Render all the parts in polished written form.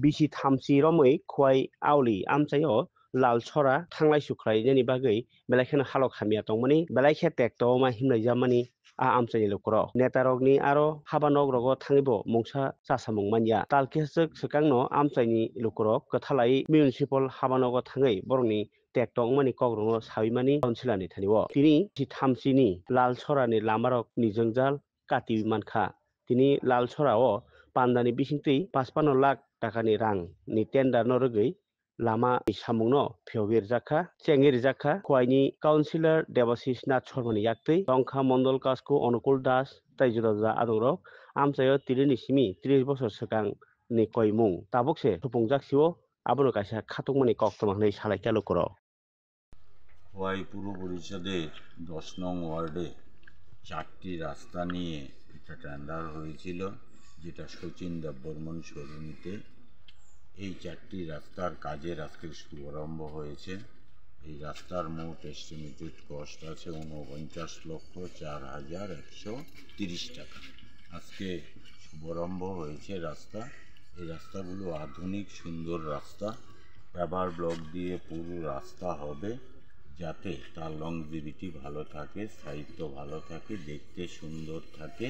बिसि थामसि रमै खुवाइ आवलि आमचायो लाल छरा थांलाय सुख्लायनायनि बागै बेलायखेनो हालक खामिया दंमोनि बेलायखे टेक्ट मा हिमनाय जामानि आमचायनि लुकर नेतारकनि आरो हाबानक रग थाङिबो मुंसा चासामुंमानिया तालकेसक सकांनो आमचायनि लुकर कथालाय मिउनिसिपाल हाबानक थाङै बरनि टेक्टक मानि कग्रङ साबिमानि काउन्सिलारनि थानिव तिनि थामसिनि लाल छरानि लामारक निजोंजाल काति मानखा तिनि लाल छराओ पान्दानि बिसिंतै 55 लाख टाकानि रां नि टेन्डार न रगै लामा सामुंनो फेवगिर जाखा चेंगिर जाखा खवाइनि काउन्सिलर देवाशिष नाथ शर्मानि याक्तै रंखा मण्डल कास्को अनुकूल दास ताइजुराजा आदरक आमचायो तिरिनि सिमी 30 बছর सकां नि कयमुं ताबकसे सुफुंजाकसिओ आबनो कायसा खातुकमानि कक्तमांनै सालायतालु कर খোয়াই পুর পরিষদের 10 নং ওয়ার্ডে 4টি রাস্তা নিয়ে একটা টেন্ডার হয়েছিল, যেটা শচীন দেববর্মন সরণিতে। এই 4টি রাস্তার কাজের আজকে শুভারম্ভ হয়েছে। এই রাস্তার মোট এস্টিমেটেড কস্ট আছে 49,04,130 টাকা। আজকে শুভারম্ভ হয়েছে রাস্তা। এই রাস্তাগুলো আধুনিক সুন্দর রাস্তা, পেভার ব্লক দিয়ে পুরো রাস্তা হবে, যাতে তার লংজিভিটি ভালো থাকে, স্থায়িত্ব ভালো থাকে, দেখতে সুন্দর থাকে।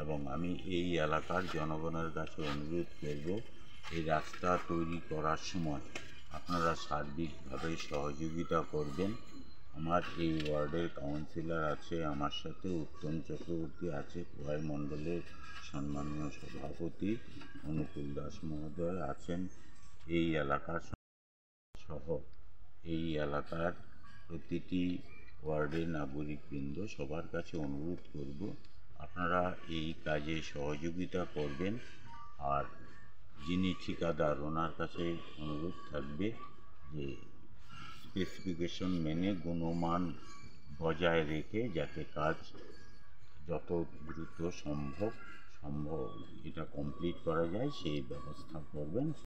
এবং আমি এই এলাকার জনগণের কাছে অনুরোধ করব, এই রাস্তা তৈরি করার সময় আপনারা সার্বিকভাবে সহযোগিতা করবেন। আমার এই ওয়ার্ডের কাউন্সিলর আছে আমার সাথে, উত্তম চক্রবর্তী আছে, খোয়াই মণ্ডলের সম্মানীয় সভাপতি অনুকূল দাস মহোদয় আছেন। এই এলাকার সহ এই এলাকার প্রতিটি ওয়ার্ডের নাগরিকবৃন্দ সবার কাছে অনুরোধ করব, আপনারা এই কাজে সহযোগিতা করবেন। আর যিনি ঠিকাদার ওনার কাছে অনুরোধ থাকবে যে স্পেসিফিকেশন মেনে গুণমান বজায় রেখে যাতে কাজ যত দ্রুত সম্ভব এটা কমপ্লিট করা যায় সেই ব্যবস্থা করবেন।